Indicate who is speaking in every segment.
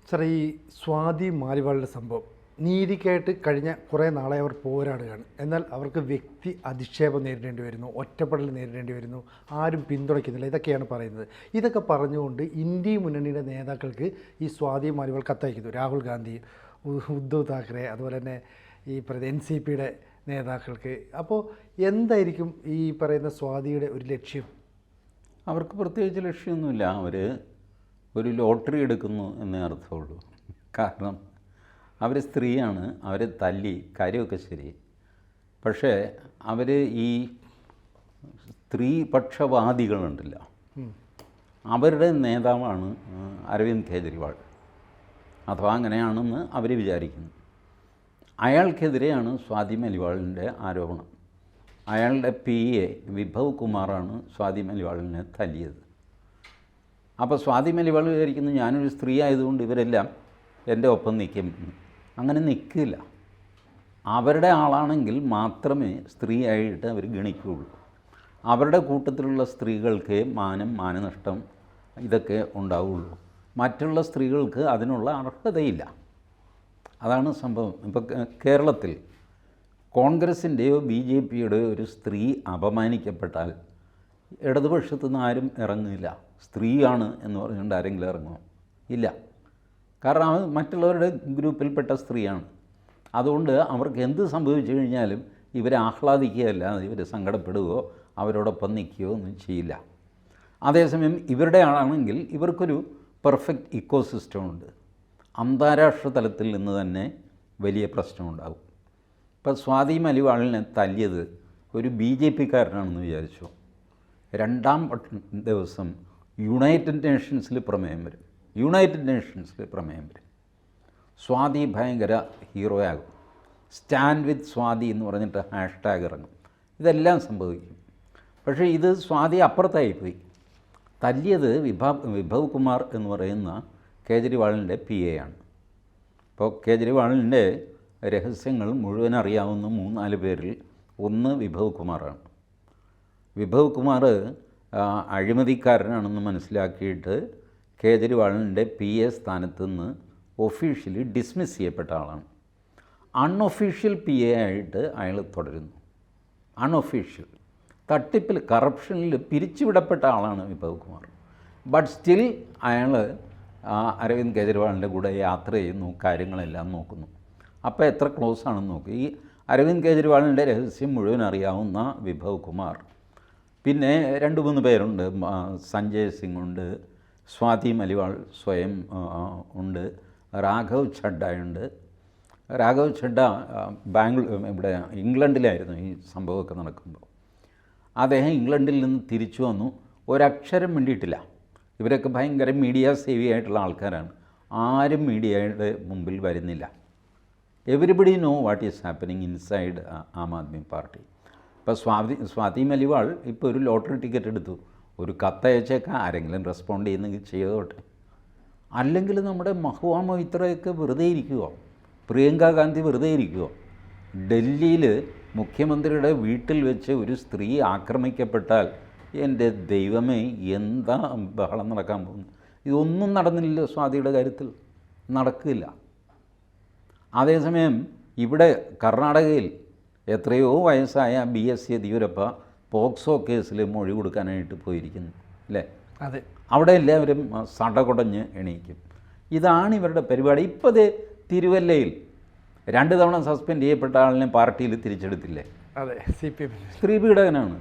Speaker 1: Sir, ഈ സ്വാതി മാലിവാളിൻ്റെ സംഭവം നീതിക്കായിട്ട് കഴിഞ്ഞ കുറേ നാളെ അവർ പോരാടുകയാണ്. എന്നാൽ അവർക്ക് വ്യക്തി അധിക്ഷേപം നേരിടേണ്ടി വരുന്നു, ഒറ്റപ്പെടൽ നേരിടേണ്ടി വരുന്നു, ആരും പിന്തുണയ്ക്കുന്നില്ല, ഇതൊക്കെയാണ് പറയുന്നത്. ഇതൊക്കെ പറഞ്ഞുകൊണ്ട് ഇന്ത്യ മുന്നണിയുടെ നേതാക്കൾക്ക് ഈ സ്വാതി മാലിവാൾ കത്തയക്കുന്നു. രാഹുൽ ഗാന്ധി, ഉദ്ധവ് താക്കറെ, അതുപോലെ തന്നെ ഈ പറയുന്ന NCPയുടെ നേതാക്കൾക്ക്. അപ്പോൾ എന്തായിരിക്കും ഈ പറയുന്ന സ്വാതിയുടെ ഒരു ലക്ഷ്യം?
Speaker 2: അവർക്ക് പ്രത്യേകിച്ച് ലക്ഷ്യമൊന്നുമില്ല. അവർ ഒരു ലോട്ടറി എടുക്കുന്നു എന്നേ അർത്ഥമുള്ളൂ. കാരണം അവർ സ്ത്രീയാണ്, അവരെ തല്ലി, കാര്യമൊക്കെ ശരി. പക്ഷേ അവർ ഈ സ്ത്രീപക്ഷവാദികളുണ്ടല്ലോ, അവരുടെ നേതാവാണ് അരവിന്ദ് കെജ്രിവാൾ, അഥവാ അങ്ങനെയാണെന്ന് അവർ വിചാരിക്കുന്നു. അയാൾക്കെതിരെയാണ് സ്വാതി മലിവാളിൻ്റെ ആരോപണം. അയാളുടെ PA വിഭവ് കുമാറാണ് സ്വാതി മലിവാളിനെ തല്ലിയത്. അപ്പോൾ സ്വാതി മലിവാൾ വിചാരിക്കുന്നു ഞാനൊരു സ്ത്രീ ആയതുകൊണ്ട് ഇവരെല്ലാം എൻ്റെ ഒപ്പം നിൽക്കും. അങ്ങനെ നിൽക്കില്ല. അവരുടെ ആളാണെങ്കിൽ മാത്രമേ സ്ത്രീയായിട്ട് അവർ ഗണിക്കുകയുള്ളൂ. അവരുടെ കൂട്ടത്തിലുള്ള സ്ത്രീകൾക്ക് മാനനഷ്ടം ഇതൊക്കെ ഉണ്ടാവുകയുള്ളൂ. മറ്റുള്ള സ്ത്രീകൾക്ക് അതിനുള്ള അർഹതയില്ല. അതാണ് സംഭവം. ഇപ്പോൾ കേരളത്തിൽ കോൺഗ്രസിൻ്റെയോ BJPയുടെയോ ഒരു സ്ത്രീ അപമാനിക്കപ്പെട്ടാൽ ഇടതുപക്ഷത്തു നിന്ന് ആരും ഇറങ്ങില്ല. സ്ത്രീയാണ് എന്ന് പറഞ്ഞുകൊണ്ട് ആരെങ്കിലും ഇറങ്ങുമോ? ഇല്ല. കാരണം അത് മറ്റുള്ളവരുടെ ഗ്രൂപ്പിൽപ്പെട്ട സ്ത്രീയാണ്. അതുകൊണ്ട് അവർക്ക് എന്ത് സംഭവിച്ചു കഴിഞ്ഞാലും ഇവരെ ആഹ്ലാദിക്കുകയല്ല, ഇവർ സങ്കടപ്പെടുകയോ അവരോടൊപ്പം നിൽക്കുകയോ ഒന്നും ചെയ്യില്ല. അതേസമയം ഇവരുടെ ആളാണെങ്കിൽ ഇവർക്കൊരു പെർഫെക്റ്റ് ഇക്കോസിസ്റ്റം ഉണ്ട്. അന്താരാഷ്ട്ര തലത്തിൽ നിന്ന് തന്നെ വലിയ പ്രശ്നമുണ്ടാകും. ഇപ്പോൾ സ്വാതി മലിവാളിനെ തല്ലിയത് ഒരു BJPക്കാരനാണെന്ന് വിചാരിച്ചു. രണ്ടാം ദിവസം യുണൈറ്റഡ് നേഷൻസിൽ പ്രമേയം വരും. സ്വാതി ഭയങ്കര ഹീറോയാകും. സ്റ്റാൻഡ് വിത്ത് സ്വാതി എന്ന് പറഞ്ഞിട്ട് #, ഇറങ്ങും. ഇതെല്ലാം സംഭവിക്കും. പക്ഷേ ഇത് സ്വാതി അപ്പുറത്തായിപ്പോയി. തല്ലിയത് വിഭവ് കുമാർ എന്ന് പറയുന്ന കേജ്രിവാളിൻ്റെ PA ആണ്. ഇപ്പോൾ കേജ്രിവാളിൻ്റെ രഹസ്യങ്ങൾ മുഴുവൻ അറിയാവുന്ന 3-4 പേരിൽ ഒന്ന് വിഭവ് കുമാറാണ്. വിഭവ് കുമാർ അഴിമതിക്കാരനാണെന്ന് മനസ്സിലാക്കിയിട്ട് കേജ്രിവാളിൻ്റെ PA സ്ഥാനത്ത് നിന്ന് ഒഫീഷ്യലി ഡിസ്മിസ് ചെയ്യപ്പെട്ട ആളാണ്. അൺഒഫീഷ്യൽ PA ആയിട്ട് അയാൾ തുടരുന്നു. അൺഒഫീഷ്യൽ തട്ടിപ്പിൽ, കറപ്ഷനിൽ പിരിച്ചുവിടപ്പെട്ട ആളാണ് വിഭവ് കുമാർ. ബട്ട് സ്റ്റിൽ അയാൾ അരവിന്ദ് കെജ്രിവാളിൻ്റെ കൂടെ യാത്ര ചെയ്യുന്നു, കാര്യങ്ങളെല്ലാം നോക്കുന്നു. അപ്പോൾ എത്ര ക്ലോസ് ആണെന്ന് നോക്കും. ഈ അരവിന്ദ് കെജ്രിവാളിൻ്റെ രഹസ്യം മുഴുവൻ അറിയാവുന്ന വിഭവ് കുമാർ, പിന്നെ 2-3 പേരുണ്ട്. സഞ്ജയ് സിംഗ് ഉണ്ട്, സ്വാതി മലിവാൾ സ്വയം ഉണ്ട്, രാഘവ് ഛഡ്ഡയുണ്ട്. രാഘവ് ഛഡ്ഡ ഇവിടെ ഇംഗ്ലണ്ടിലായിരുന്നു ഈ സംഭവമൊക്കെ നടക്കുമ്പോൾ. അദ്ദേഹം ഇംഗ്ലണ്ടിൽ നിന്ന് തിരിച്ചു വന്നു, ഒരക്ഷരം മിണ്ടിയിട്ടില്ല. ഇവരൊക്കെ ഭയങ്കര മീഡിയ സേവി ആയിട്ടുള്ള ആൾക്കാരാണ്. ആരും മീഡിയയുടെ മുമ്പിൽ വരുന്നില്ല. Everybody know what is happening inside Aam Aadmi Party. ഇപ്പോൾ സ്വാതി മലിവാൾ ഇപ്പോൾ ഒരു ലോട്ടറി ടിക്കറ്റ് എടുത്തു, ഒരു കത്തയച്ചേക്കാം, ആരെങ്കിലും റെസ്പോണ്ട് ചെയ്യുന്നെങ്കിൽ ചെയ്തോട്ടെ. അല്ലെങ്കിൽ നമ്മുടെ മഹുവ മൊയ്ത്രയൊക്കെ വെറുതെ ഇരിക്കുമോ? പ്രിയങ്ക ഗാന്ധി വെറുതെ ഇരിക്കുമോ? ഡൽഹിയിൽ മുഖ്യമന്ത്രിയുടെ വീട്ടിൽ വെച്ച് ഒരു സ്ത്രീ ആക്രമിക്കപ്പെട്ടാൽ എൻ്റെ ദൈവമേ, എന്താ ബഹളം നടക്കാൻ പോകുന്നു? ഇതൊന്നും നടന്നില്ലല്ലോ സ്വാതിയുടെ കാര്യത്തിൽ, നടക്കില്ല. അതേസമയം ഇവിടെ കർണാടകയിൽ എത്രയോ വയസ്സായ BS യെദ്യൂരപ്പ പോക്സോ കേസിൽ മൊഴി കൊടുക്കാനായിട്ട് പോയിരിക്കുന്നു, അല്ലേ?
Speaker 1: അതെ.
Speaker 2: അവിടെ എല്ലാവരും സടകുടഞ്ഞ് എണീക്കും. ഇതാണ് ഇവരുടെ പരിപാടി. ഇപ്പോൾ ദേ തിരുവല്ലയിൽ 2 തവണ സസ്പെൻഡ് ചെയ്യപ്പെട്ട ആളിനെ പാർട്ടിയിൽ തിരിച്ചെടുത്തില്ലേ?
Speaker 1: അതെ, CPM
Speaker 2: സ്ത്രീ പീഡകനാണ്.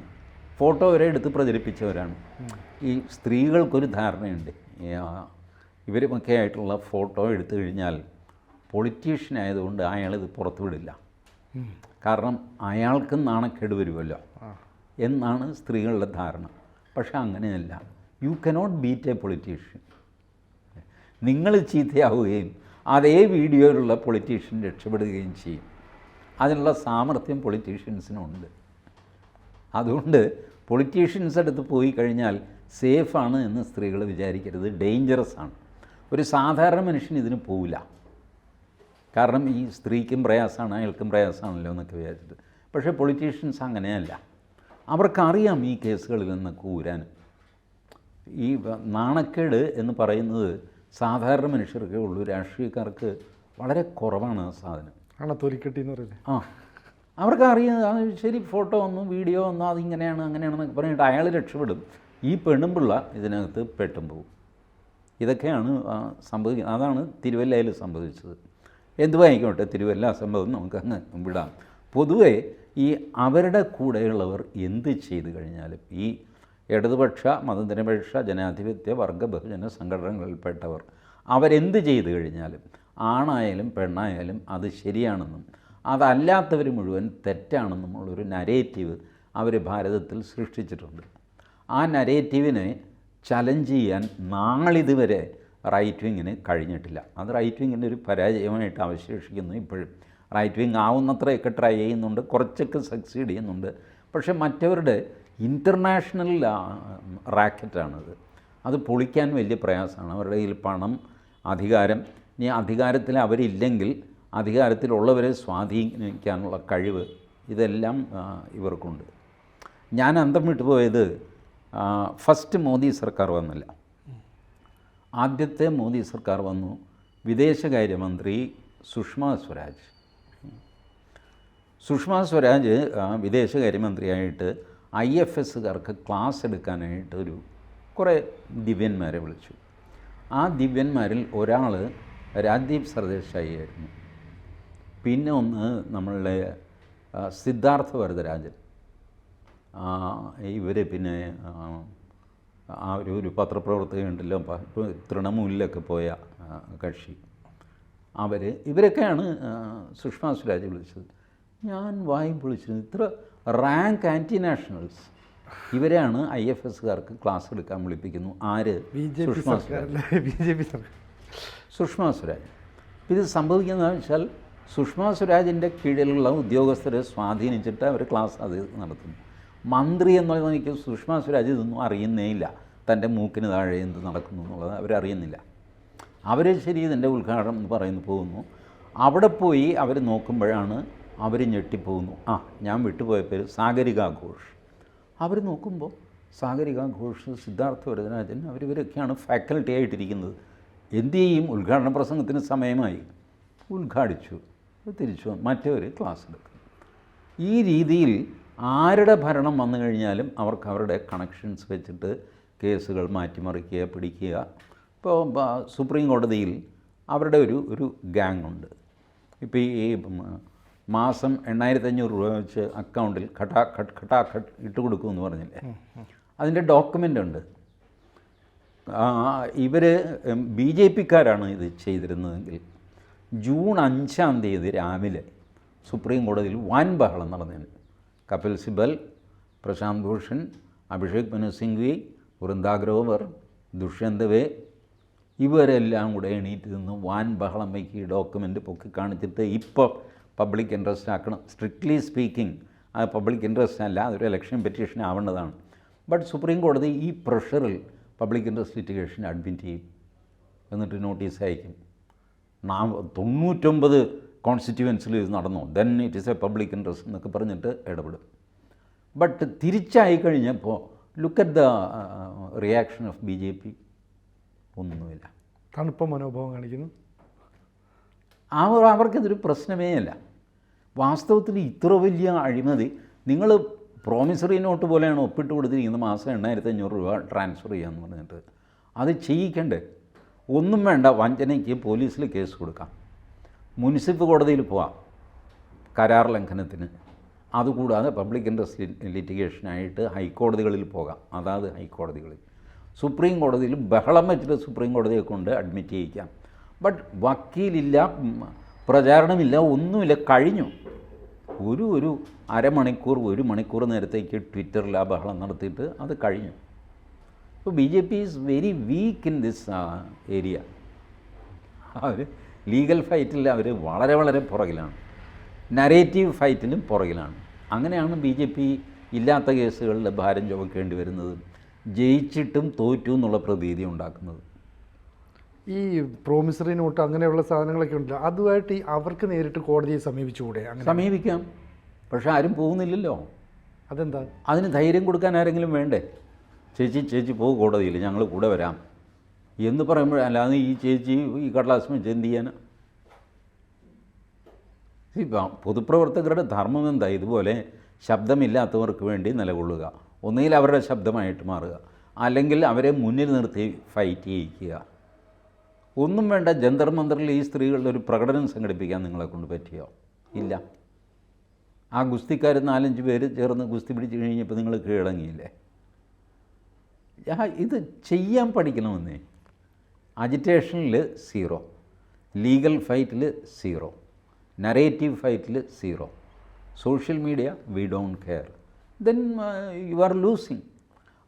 Speaker 2: ഫോട്ടോ വരെ എടുത്ത് പ്രചരിപ്പിച്ചവരാണ്. ഈ സ്ത്രീകൾക്കൊരു ധാരണയുണ്ട്, ഇവരുമൊക്കെ ആയിട്ടുള്ള ഫോട്ടോ എടുത്തു കഴിഞ്ഞാൽ പൊളിറ്റീഷ്യൻ ആയതുകൊണ്ട് അയാളിത് പുറത്തുവിടില്ല, കാരണം അയാൾക്ക് നാണക്കേട് വരുമല്ലോ എന്നാണ് സ്ത്രീകളുടെ ധാരണ. പക്ഷെ അങ്ങനെയല്ല. You cannot beat A politician. നിങ്ങൾ ചീത്തയാവുകയും അതേ വീഡിയോയിലുള്ള പൊളിറ്റീഷ്യൻ രക്ഷപ്പെടുകയും ചെയ്യും. അതിനുള്ള സാമർഥ്യം പൊളിറ്റീഷ്യൻസിനുണ്ട്. അതുകൊണ്ട് പൊളിറ്റീഷ്യൻസ് അടുത്ത് പോയി കഴിഞ്ഞാൽ സേഫാണ് എന്ന് സ്ത്രീകൾ വിചാരിക്കരുത്, ഡേഞ്ചറസ് ആണ്. ഒരു സാധാരണ മനുഷ്യൻ ഇതിന് പോവില്ല, കാരണം ഈ സ്ത്രീക്കും പ്രയാസമാണ്, അയാൾക്കും പ്രയാസമാണല്ലോ എന്നൊക്കെ വിചാരിച്ചിട്ട്. പക്ഷേ പൊളിറ്റീഷ്യൻസ് അങ്ങനെയല്ല. അവർക്കറിയാം ഈ കേസുകളിൽ നിന്നൊക്കെ ഊരാൻ. ഈ നാണക്കേട് എന്ന് പറയുന്നത് സാധാരണ മനുഷ്യർക്കേ ഉള്ളൂ, രാഷ്ട്രീയക്കാർക്ക് വളരെ കുറവാണ് ആ സാധനം.
Speaker 1: ആണോ തൊലിക്കെട്ടി എന്ന് പറയുന്നത്?
Speaker 2: ആ, അവർക്ക് അറിയാം, അത് ശരി, ഫോട്ടോ വന്നു, വീഡിയോ വന്നു, അതിങ്ങനെയാണ് അങ്ങനെയാണെന്നൊക്കെ പറഞ്ഞിട്ട് അയാൾ രക്ഷപ്പെടും. ഈ പെണ്ണുമ്പിള്ള ഇതിനകത്ത് പെട്ടും പോകും. ഇതൊക്കെയാണ് സംഭവിക്കുന്നത്. അതാണ് തിരുവല്ലയിൽ സംഭവിച്ചത്. എന്തുവായിക്കോട്ടെ, തിരുവല്ല സംഭവം നമുക്ക് അങ്ങ് വിടാം. പൊതുവേ ഈ അവരുടെ കൂടെയുള്ളവർ എന്ത് ചെയ്തു കഴിഞ്ഞാലും, ഈ ഇടതുപക്ഷ മതനിരപേക്ഷ ജനാധിപത്യ വർഗ ബഹുജന സംഘടനകളിൽപ്പെട്ടവർ അവരെന്ത് ചെയ്തു കഴിഞ്ഞാലും, ആണായാലും പെണ്ണായാലും അത് ശരിയാണെന്നും അതല്ലാത്തവർ മുഴുവൻ തെറ്റാണെന്നുമുള്ളൊരു നരേറ്റീവ് അവർ ഭാരതത്തിൽ സൃഷ്ടിച്ചിട്ടുണ്ട്. ആ നരേറ്റീവിനെ ചലഞ്ച് ചെയ്യാൻ നാളിതുവരെ റൈറ്റ് വിങ്ങിന് കഴിഞ്ഞിട്ടില്ല. അത് റൈറ്റ് വിങ്ങിൻ്റെ ഒരു പരാജയമായിട്ട് അവശേഷിക്കുന്നു. ഇപ്പോഴും റൈറ്റ് വിങ് ആവുന്നത്രയൊക്കെ ട്രൈ ചെയ്യുന്നുണ്ട്, കുറച്ചൊക്കെ സക്സീഡ് ചെയ്യുന്നുണ്ട്. പക്ഷേ മറ്റവരുടെ ഇൻ്റർനാഷണൽ റാക്കറ്റാണത്. അത് പൊളിക്കാൻ വലിയ പ്രയാസമാണ്. അവരുടെ കയ്യിൽ പണം, അധികാരം, ഇനി അധികാരത്തിൽ അവരില്ലെങ്കിൽ അധികാരത്തിലുള്ളവരെ സ്വാധീനിക്കാനുള്ള കഴിവ്, ഇതെല്ലാം ഇവർക്കുണ്ട്. ഞാൻ അന്തം വിട്ടുപോയത് ഫസ്റ്റ് മോദി സർക്കാർ വന്നില്ല. ആദ്യത്തെ മോദി സർക്കാർ വന്നു, വിദേശകാര്യമന്ത്രി സുഷമ സ്വരാജ്. സുഷമ സ്വരാജ് വിദേശകാര്യമന്ത്രിയായിട്ട് IFSകാർക്ക് ക്ലാസ് എടുക്കാനായിട്ട് കുറേ ദിവ്യന്മാരെ വിളിച്ചു. ആ ദിവ്യന്മാരിൽ ഒരാൾ രാജ്ദീപ് സർദേശായി ആയിരുന്നു. പിന്നെ ഒന്ന് നമ്മളുടെ സിദ്ധാർത്ഥ വരദരാജൻ. ഇവർ പിന്നെ ആ ഒരു പത്രപ്രവർത്തകയുണ്ടല്ലോ, തൃണമൂലിലൊക്കെ പോയ കക്ഷി, ഇവരൊക്കെയാണ് സുഷമ സ്വരാജ് വിളിച്ചത്. ഞാൻ വായും പൊളിച്ചത്. ഇത്ര റാങ്ക് ആൻറ്റി നാഷണൽസ് ഇവരെയാണ് IFSകാർക്ക് ക്ലാസ് എടുക്കാൻ വിളിപ്പിക്കുന്നു. ആര്? സുഷമ സ്വരാജ്. സുഷമ സ്വരാജ്. ഇത് സംഭവിക്കുന്നതെന്ന് വെച്ചാൽ സുഷമ സ്വരാജിൻ്റെ കീഴിലുള്ള ഉദ്യോഗസ്ഥരെ സ്വാധീനിച്ചിട്ട് അവർ ക്ലാസ് അത് നടത്തുന്നു. മന്ത്രി എന്നുള്ള എനിക്ക് സുഷമ സ്വരാജ് ഇതൊന്നും അറിയുന്നേ ഇല്ല. തൻ്റെ മൂക്കിന് താഴെ എന്ത് നടക്കുന്നു എന്നുള്ളത് അവരറിയുന്നില്ല. അവർ ശരി ഇതിൻ്റെ ഉദ്ഘാടനം എന്ന് പറയുന്നു പോകുന്നു. അവിടെ പോയി അവർ നോക്കുമ്പോഴാണ് അവർ ഞെട്ടിപ്പോകുന്നു. ഞാൻ വിട്ടുപോയ പേര് സാഗരിക ഘോഷ്. അവർ നോക്കുമ്പോൾ സാഗരിക ഘോഷ്, സിദ്ധാർത്ഥ വരദരാജൻ, ഇവരൊക്കെയാണ് ഫാക്കൽറ്റി ആയിട്ടിരിക്കുന്നത്. എന്തു ചെയ്യും? ഉദ്ഘാടന പ്രസംഗത്തിന് സമയമായി, ഉദ്ഘാടിച്ചു, തിരിച്ചു മറ്റവർ ക്ലാസ് എടുക്കും. ഈ രീതിയിൽ ആരുടെ ഭരണം വന്നു കഴിഞ്ഞാലും അവർക്ക് അവരുടെ കണക്ഷൻസ് വെച്ചിട്ട് കേസുകൾ മാറ്റിമറിക്കുക, പിടിക്കുക. ഇപ്പോൾ സുപ്രീം കോടതിയിൽ അവരുടെ ഒരു ഗ്യാങ് ഉണ്ട്. ഇപ്പോൾ ഈ മാസം 8,500 രൂപ വെച്ച് അക്കൗണ്ടിൽ ഖട്ടാഖട്ട് ഇട്ട് കൊടുക്കുമെന്ന് പറഞ്ഞില്ലേ, അതിൻ്റെ ഡോക്യുമെൻ്റ് ഉണ്ട്. ഇവർ BJPക്കാരാണ് ഇത് ചെയ്തിരുന്നതെങ്കിൽ ജൂൺ 5-ാം തീയതി രാവിലെ സുപ്രീം കോടതിയിൽ വൻ ബഹളം നടന്നതിന് കപിൽ സിബൽ, പ്രശാന്ത് ഭൂഷൺ, അഭിഷേക് മനു സിംഗ്വി, വൃന്ദ ഗ്രോവർ, ദുഷ്യന്ത് വേ, ഇവരെല്ലാം കൂടെ എണീറ്റ് നിന്ന് വൻ ബഹളം വയ്ക്കി ഡോക്യുമെൻ്റ് പൊക്കി കാണിച്ചിട്ട് ഇപ്പോൾ പബ്ലിക് ഇൻട്രസ്റ്റ് ആക്കണം. സ്ട്രിക്ട്ലി സ്പീക്കിംഗ് അത് പബ്ലിക് ഇൻട്രസ്റ്റ് അല്ല, അതൊരു ഇലക്ഷൻ പെറ്റീഷൻ ആവേണ്ടതാണ്. ബട്ട് സുപ്രീം കോടതി ഈ പ്രഷറിൽ പബ്ലിക് ഇൻട്രസ്റ്റ് ലിറ്റിഗേഷൻ അഡ്മിറ്റ് ചെയ്യും, എന്നിട്ട് നോട്ടീസ് അയക്കും. 99 കോൺസ്റ്റിറ്റ്യുവൻസിൽ ഇത് നടന്നു, then it is A public interest എന്നൊക്കെ പറഞ്ഞിട്ട് ഇടപെടും. ബട്ട് തിരിച്ചായി കഴിഞ്ഞപ്പോൾ look at the reaction of BJP. ഒന്നുമില്ല,
Speaker 1: തണുപ്പ മനോഭാവം കാണിക്കുന്നു.
Speaker 2: അവർക്കിതൊരു പ്രശ്നമേ അല്ല. വാസ്തവത്തിൽ ഇത്ര വലിയ അഴിമതി, നിങ്ങൾ പ്രോമിസറി നോട്ട് പോലെയാണ് ഒപ്പിട്ട് കൊടുത്തിരിക്കുന്നത്, മാസം 8,500 രൂപ ട്രാൻസ്ഫർ ചെയ്യാമെന്ന് പറഞ്ഞിട്ട്. അത് ചെയ്യിക്കണ്ടേ? ഒന്നും വേണ്ട, വഞ്ചനയ്ക്ക് പോലീസിൽ കേസ് കൊടുക്കാം, മുനിസിപ്പൽ കോടതിയിൽ പോവാം കരാർ ലംഘനത്തിന്. അതുകൂടാതെ പബ്ലിക് ഇൻട്രസ്റ്റ് ലിറ്റിഗേഷനായിട്ട് ഹൈക്കോടതികളിൽ പോകാം, അതാത് ഹൈക്കോടതികളിൽ. സുപ്രീം കോടതിയിൽ ബഹളം വെച്ചിട്ട് സുപ്രീം കോടതിയെ കൊണ്ട് അഡ്മിറ്റ് ചെയ്യിക്കാം. ബട്ട് വക്കീലില്ല, പ്രചാരണമില്ല, ഒന്നുമില്ല, കഴിഞ്ഞു. ഒരു അരമണിക്കൂർ 1 മണിക്കൂർ നേരത്തേക്ക് ട്വിറ്ററിൽ ആ ബഹളം നടത്തിയിട്ട് അത് കഴിഞ്ഞു. അപ്പോൾ BJP is very weak in this area. അവർ ലീഗൽ ഫൈറ്റിൽ അവർ വളരെ വളരെ പുറകിലാണ്, നരേറ്റീവ് ഫൈറ്റിലും പുറകിലാണ്. അങ്ങനെയാണ് BJP ഇല്ലാത്ത കേസുകളിൽ ഭാരം ചുമക്കേണ്ടി വരുന്നത്, ജയിച്ചിട്ടും തോറ്റു എന്നുള്ള പ്രതീതി ഉണ്ടാക്കുന്നത്.
Speaker 1: ഈ പ്രോമിസറി നോട്ട് അങ്ങനെയുള്ള സാധനങ്ങളൊക്കെ ഉണ്ടല്ലോ, അതുമായിട്ട് അവർക്ക് നേരിട്ട് കോടതിയെ സമീപിച്ചുകൂടെ?
Speaker 2: സമീപിക്കാം, പക്ഷെ ആരും പോകുന്നില്ലല്ലോ.
Speaker 1: അതെന്താ?
Speaker 2: അതിന് ധൈര്യം കൊടുക്കാൻ ആരെങ്കിലും വേണ്ടേ? ചേച്ചി പോകും കോടതിയിൽ, ഞങ്ങൾ കൂടെ വരാം എന്ന് പറയുമ്പോൾ അല്ലാതെ ഈ ചേച്ചി ഈ കടലാസ് വെച്ച് എന്ത് ചെയ്യാനാ? ഇപ്പം പൊതുപ്രവർത്തകരുടെ ധർമ്മം എന്താ? ഇതുപോലെ ശബ്ദമില്ലാത്തവർക്ക് വേണ്ടി നിലകൊള്ളുക, ഒന്നുകിൽ അവരുടെ ശബ്ദമായിട്ട് മാറുക, അല്ലെങ്കിൽ അവരെ മുന്നിൽ നിർത്തി ഫൈറ്റ് ചെയ്യിക്കുക. ഒന്നും വേണ്ട, ജന്തർ മന്ദറിൽ ഈ സ്ത്രീകളുടെ ഒരു പ്രകടനം സംഘടിപ്പിക്കാൻ നിങ്ങളെ കൊണ്ട് പറ്റിയോ? ഇല്ല. ആ ഗുസ്തിക്കാർ 4-5 പേര് ചേർന്ന് ഗുസ്തി പിടിച്ച് കഴിഞ്ഞപ്പോൾ നിങ്ങൾ കീഴടങ്ങിയില്ലേ? ഇത് ചെയ്യാൻ പഠിക്കണമെന്നേ. അജിറ്റേഷനിൽ 0, ലീഗൽ ഫൈറ്റിൽ 0, നറേറ്റീവ് ഫൈറ്റിൽ 0, social media we don't care, then you are losing.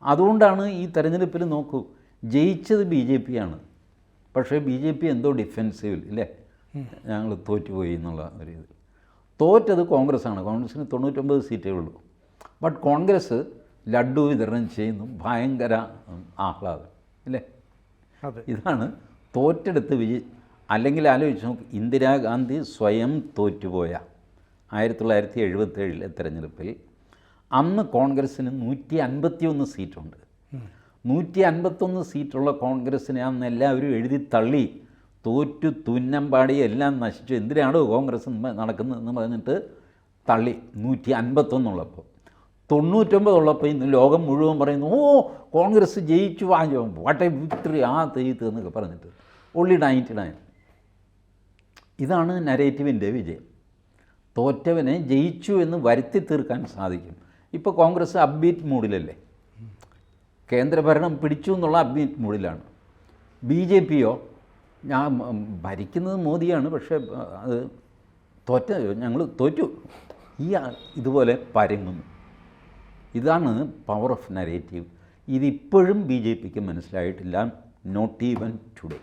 Speaker 2: അതുകൊണ്ടാണ് ഈ തെരഞ്ഞെടുപ്പിൽ നോക്കൂ, ജയിച്ചത് BJP ആണ്. പക്ഷേ BJP എന്തോ ഡിഫെൻസീവിൽ ഇല്ലേ, ഞങ്ങൾ തോറ്റുപോയി എന്നുള്ള ഒരു ഇത്. തോറ്റത് കോൺഗ്രസ്സാണ്. കോൺഗ്രസ്സിന് 99 സീറ്റേ ഉള്ളൂ. ബട്ട് കോൺഗ്രസ് ലഡ്ഡു വിതരണം ചെയ്യുന്നു, ഭയങ്കര ആഹ്ലാദം ഇല്ലേ? ഇതാണ് തോറ്റെടുത്ത് അല്ലെങ്കിൽ ആലോചിച്ച് നോക്ക്, ഇന്ദിരാഗാന്ധി സ്വയം തോറ്റുപോയ 1977 തെരഞ്ഞെടുപ്പിൽ അന്ന് കോൺഗ്രസ്സിന് 151 സീറ്റുണ്ട്. 151 സീറ്റുള്ള കോൺഗ്രസ്സിനെ അന്ന് എല്ലാവരും എഴുതി തള്ളി, തോറ്റു തുന്നമ്പാടി എല്ലാം നശിച്ചു, എന്തിനാണോ കോൺഗ്രസ് നടക്കുന്നതെന്ന് പറഞ്ഞിട്ട് തള്ളി. 151 ഉള്ളപ്പോൾ, 99 ഉള്ളപ്പോൾ ഇന്ന് ലോകം മുഴുവൻ പറയുന്നു, ഓ കോൺഗ്രസ് ജയിച്ചു, വാങ്ങോ വാട്ട് എ വിക്ടറി, ആ തെയ്ത്ത് എന്നൊക്കെ പറഞ്ഞിട്ട്. ഓൺലി 99. ഇതാണ് നരേറ്റീവിൻ്റെ വിജയം. തോറ്റവനെ ജയിച്ചു എന്ന് വരുത്തി തീർക്കാൻ സാധിക്കും. ഇപ്പോൾ കോൺഗ്രസ് അപ്ബീറ്റ് മൂഡിലല്ലേ, കേന്ദ്രഭരണം പിടിച്ചു എന്നുള്ള അപ്ബീറ്റ് മൂഡിലാണ്. BJPയോ ഞാൻ ഭരിക്കുന്നത് മോദിയാണ്, പക്ഷേ അത് ഞങ്ങൾ തോറ്റു, ഇതുപോലെ പരങ്ങുന്നു. ഇതാണ് പവർ ഓഫ് നരേറ്റീവ്. ഇതിപ്പോഴും BJPക്ക് മനസ്സിലായിട്ടില്ല. Not even today.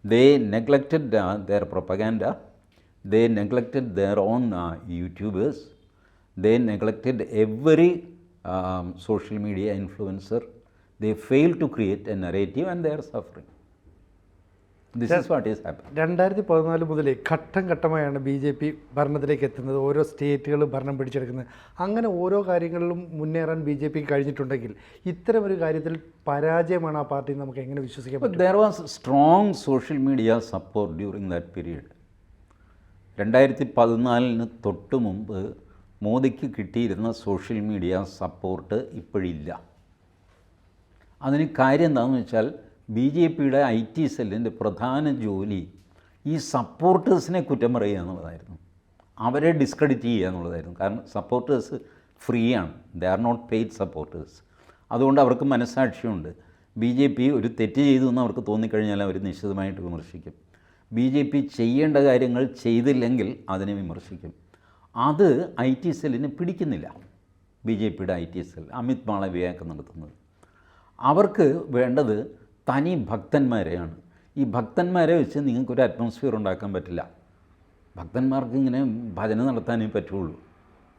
Speaker 2: They neglected their propaganda, they neglected their own YouTubers, they neglected every social media influencer. They failed to create a narrative and they are suffering. This is what is happening.
Speaker 1: 2014 മുതൽ ഘട്ടം ഘട്ടമായാണ് BJP ഭരണത്തിലേക്ക് എത്തുന്നത്, ഓരോ സ്റ്റേറ്റുകൾ ഭരണം പിടിച്ചെടുക്കുന്നത്. അങ്ങനെ ഓരോ കാര്യങ്ങളിലും മുന്നേറാൻ BJP കഴിഞ്ഞിട്ടുണ്ടെങ്കിൽ ഇത്തരം ഒരു കാര്യത്തിൽ പരാജയമാണ് ആ പാർട്ടി നമുക്ക് എങ്ങനെ വിശ്വസിക്കാൻ പറ്റും?
Speaker 2: There was strong social media support during that period. 2014 തൊട്ട് മുമ്പ് മോദിക്ക് കിട്ടിയിരുന്ന സോഷ്യൽ മീഡിയ സപ്പോർട്ട് ഇപ്പോഴില്ല. അതിന് കാര്യം എന്താണെന്ന് വെച്ചാൽ BJPയുടെ IT സെല്ലിൻ്റെ പ്രധാന ജോലി ഈ സപ്പോർട്ടേഴ്സിനെ കുറ്റം പറയുക എന്നുള്ളതായിരുന്നു, അവരെ ഡിസ്ക്രെഡിറ്റ് ചെയ്യുക എന്നുള്ളതായിരുന്നു. കാരണം സപ്പോർട്ടേഴ്സ് ഫ്രീ ആണ്, they are not paid supporters. അതുകൊണ്ട് അവർക്ക് മനസ്സാക്ഷിയുണ്ട്. BJP ഒരു തെറ്റ് ചെയ്തു എന്ന് അവർക്ക് തോന്നിക്കഴിഞ്ഞാൽ അവർ നിശ്ചിതമായിട്ട് വിമർശിക്കും. BJP ചെയ്യേണ്ട കാര്യങ്ങൾ ചെയ്തില്ലെങ്കിൽ അതിനെ വിമർശിക്കും. അത് IT സെല്ലിന് പിടിക്കുന്നില്ല. BJPയുടെ IT സെൽ അമിത് മാളവ്യയൊക്കെ നടത്തുന്നത്. അവർക്ക് വേണ്ടത് തനി ഭക്തന്മാരെയാണ്. ഈ ഭക്തന്മാരെ വെച്ച് നിങ്ങൾക്കൊരു അറ്റ്മോസ്ഫിയർ ഉണ്ടാക്കാൻ പറ്റില്ല. ഭക്തന്മാർക്ക് ഇങ്ങനെ ഭജന നടത്താനേ പറ്റുള്ളൂ.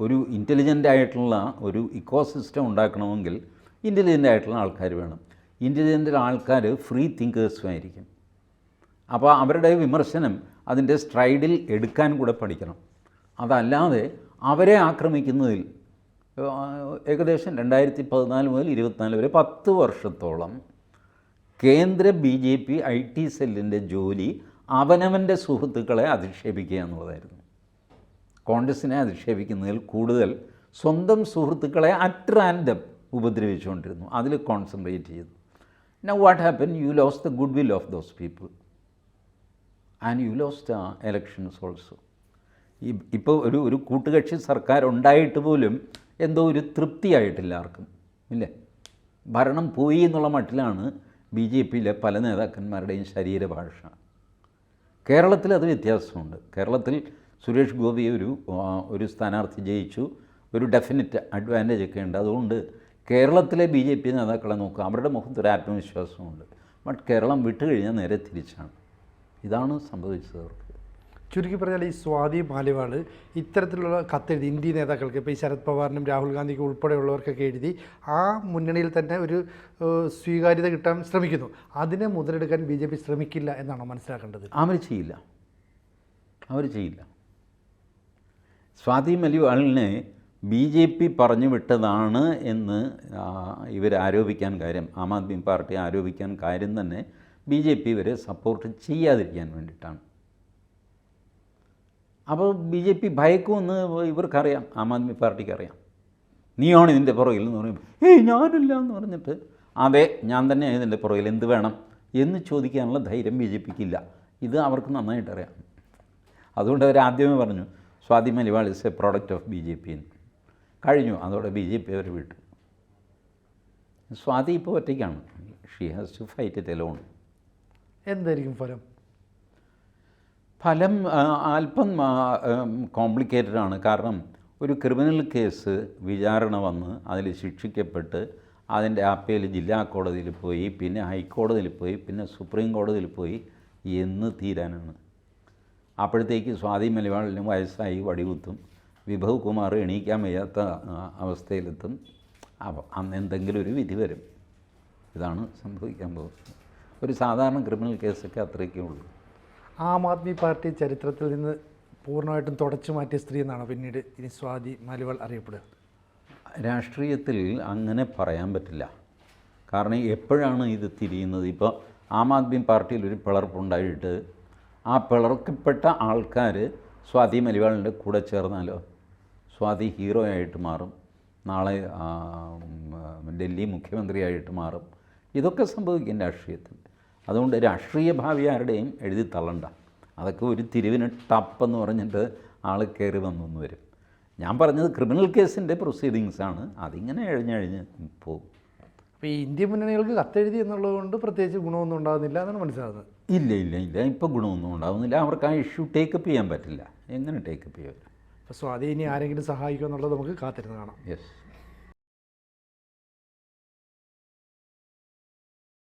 Speaker 2: ഒരു ഇൻ്റലിജൻ്റ് ആയിട്ടുള്ള ഒരു ഇക്കോസിസ്റ്റം ഉണ്ടാക്കണമെങ്കിൽ ഇൻ്റലിജൻ്റ് ആയിട്ടുള്ള ആൾക്കാർ വേണം. ഇൻ്റലിജൻ്റ് ആൾക്കാർ ഫ്രീ തിങ്കേഴ്സും ആയിരിക്കും. അപ്പോൾ അവരുടെ വിമർശനം അതിൻ്റെ സ്ട്രൈഡിൽ എടുക്കാൻ കൂടെ പഠിക്കണം. അതല്ലാതെ അവരെ ആക്രമിക്കുന്നതിൽ ഏകദേശം 2014 മുതൽ 2024 വരെ 10 വർഷത്തോളം കേന്ദ്ര BJP IT സെല്ലിൻ്റെ ജോലി അവനവൻ്റെ സുഹൃത്തുക്കളെ അധിക്ഷേപിക്കുക എന്നുള്ളതായിരുന്നു. കോൺഗ്രസിനെ അധിക്ഷേപിക്കുന്നതിൽ കൂടുതൽ സ്വന്തം സുഹൃത്തുക്കളെ അറ്റ് റാൻഡം ഉപദ്രവിച്ചുകൊണ്ടിരുന്നു, അതിൽ കോൺസെൻട്രേറ്റ് ചെയ്തു. Now what happen, you lost the good will of those people and you lost elections also. ഇപ്പോൾ ഒരു കൂട്ടുകക്ഷി സർക്കാർ ഉണ്ടായിട്ട് പോലും എന്തോ ഒരു തൃപ്തിയായിട്ടില്ല ആർക്കും, ഇല്ലേ? ഭരണം പോയി എന്നുള്ള മട്ടിലാണ് BJPയിലെ പല നേതാക്കന്മാരുടെയും ശരീരഭാഷ. കേരളത്തിൽ അത് വ്യത്യാസമുണ്ട്. കേരളത്തിൽ സുരേഷ് ഗോപി ഒരു സ്ഥാനാർത്ഥി ജയിച്ചു, ഒരു ഡെഫിനിറ്റ് അഡ്വാൻറ്റേജ് ഒക്കെ ഉണ്ട്. അതുകൊണ്ട് കേരളത്തിലെ BJP നേതാക്കളെ നോക്കുക, അവരുടെ മുഖത്തൊരു ആത്മവിശ്വാസമുണ്ട്. ബട്ട് കേരളം വിട്ടുകഴിഞ്ഞാൽ നേരെ തിരിച്ചാണ്. ഇതാണ് സംഭവിച്ചത് അവർക്ക്.
Speaker 1: ചുരുക്കി പറഞ്ഞാൽ ഈ സ്വാതി മാലിവാൾ ഇത്തരത്തിലുള്ള കത്തെഴുതി ഇന്ത്യ നേതാക്കൾക്ക്, ഇപ്പോൾ ഈ ശരത് പവാറിനും രാഹുൽ ഗാന്ധിക്കും ഉൾപ്പെടെയുള്ളവർക്കൊക്കെ എഴുതി ആ മുന്നണിയിൽ തന്നെ ഒരു സ്വീകാര്യത കിട്ടാൻ ശ്രമിക്കുന്നു. അതിനെ മുതലെടുക്കാൻ BJP ശ്രമിക്കില്ല എന്നാണോ മനസ്സിലാക്കേണ്ടത്?
Speaker 2: അവർ ചെയ്യില്ല. സ്വാതി മലിവാളിനെ BJP പറഞ്ഞു വിട്ടതാണ് എന്ന് ഇവർ ആരോപിക്കാൻ കാര്യം, ആം ആദ്മി പാർട്ടി ആരോപിക്കാൻ കാര്യം തന്നെ BJP ഇവരെ സപ്പോർട്ട് ചെയ്യാതിരിക്കാൻ വേണ്ടിയിട്ടാണ്. അപ്പോൾ BJP ഭയക്കുമെന്ന് ഇവർക്കറിയാം, ആം ആദ്മി പാർട്ടിക്ക് അറിയാം. നീയാണ് ഇതിൻ്റെ പുറകിൽ എന്ന് പറയുമ്പോൾ ഏയ് ഞാനില്ല എന്ന് പറഞ്ഞിട്ട് അതെ ഞാൻ തന്നെയാണ് ഇതിൻ്റെ പുറകിൽ, എന്ത് വേണം എന്ന് ചോദിക്കാനുള്ള ധൈര്യം BJPക്ക് ഇല്ല. ഇത് അവർക്ക് നന്നായിട്ട് അറിയാം. അതുകൊണ്ട് അവർ ആദ്യമേ പറഞ്ഞു Swati Maliwal is a product of BJP എന്ന്. കഴിഞ്ഞു, അതോടെ BJP അവർ വിട്ടു. സ്വാതി ഇപ്പോൾ ഒറ്റയ്ക്കാണ്. She has to fight it alone.
Speaker 1: എന്തായിരിക്കും ഫലം?
Speaker 2: ഫലം അല്പം കോംപ്ലിക്കേറ്റഡ് ആണ്. കാരണം ഒരു ക്രിമിനൽ കേസ് വിചാരണ വന്ന് അതിൽ ശിക്ഷിക്കപ്പെട്ട് അതിൻ്റെ അപ്പീൽ ജില്ലാ കോടതിയിൽ പോയി, പിന്നെ ഹൈക്കോടതിയിൽ പോയി, പിന്നെ സുപ്രീം കോടതിയിൽ പോയി എന്ന് തീരാനാണ്. അപ്പോഴത്തേക്ക് സ്വാതി മലിവാളിനും വയസ്സായി വടികുത്തും, വിഭവ് കുമാർ എണീക്കാൻ വയ്യാത്ത അവസ്ഥയിലെത്തും. അപ്പോൾ അന്ന് എന്തെങ്കിലും ഒരു വിധി വരും. ഇതാണ് സംഭവിക്കാൻ പോകുന്നത്. ഒരു സാധാരണ ക്രിമിനൽ കേസൊക്കെ അത്രയൊക്കെ ഉള്ളൂ.
Speaker 1: ആം ആദ്മി പാർട്ടി ചരിത്രത്തിൽ നിന്ന് പൂർണ്ണമായിട്ടും തുടച്ചു മാറ്റിയ സ്ത്രീ എന്നാണ് പിന്നീട് ഇനി സ്വാതി മലിവാൾ അറിയപ്പെടുക.
Speaker 2: രാഷ്ട്രീയത്തിൽ അങ്ങനെ പറയാൻ പറ്റില്ല. കാരണം എപ്പോഴാണ് ഇത് തിരിയുന്നത്? ഇപ്പോൾ ആം ആദ്മി പാർട്ടിയിൽ ഒരു പിളർപ്പുണ്ടായിട്ട് ആ പിളർക്കപ്പെട്ട ആൾക്കാർ സ്വാതി മലിവാളിൻ്റെ കൂടെ ചേർന്നാലോ സ്വാതി ഹീറോ ആയിട്ട് മാറും, നാളെ ഡൽഹി മുഖ്യമന്ത്രിയായിട്ട് മാറും. ഇതൊക്കെ സംഭവിക്കും രാഷ്ട്രീയത്തിൽ. അതുകൊണ്ട് രാഷ്ട്രീയ ഭാവി ആരുടെയും എഴുതി തള്ളണ്ട. അതൊക്കെ ഒരു തിരിവിന് ടപ്പെന്ന് പറഞ്ഞിട്ട് ആൾ കയറി വന്നു വരും. ഞാൻ പറഞ്ഞത് ക്രിമിനൽ കേസിൻ്റെ പ്രൊസീഡിങ്സാണ്. അതിങ്ങനെ എഴിഞ്ഞഴിഞ്ഞ് പോകും.
Speaker 1: അപ്പോൾ ഈ ഇന്ത്യൻ മുന്നണികൾക്ക് കത്തെഴുതി എന്നുള്ളത് കൊണ്ട് പ്രത്യേകിച്ച് ഗുണമൊന്നും ഉണ്ടാകുന്നില്ല എന്നാണ് മനസ്സിലാകുന്നത്.
Speaker 2: ഇല്ല ഇപ്പോൾ ഗുണമൊന്നും ഉണ്ടാകുന്നില്ല. അവർക്ക് ആ ഇഷ്യൂ ടേക്കപ്പ് ചെയ്യാൻ പറ്റില്ല. എങ്ങനെ ടേക്കപ്പ് ചെയ്യാൻ?
Speaker 1: അപ്പോൾ സ്വാതി ഇനി ആരെങ്കിലും സഹായിക്കുമെന്നുള്ളത് നമുക്ക് കാത്തിരുന്ന് കാണാം.
Speaker 2: യെസ്.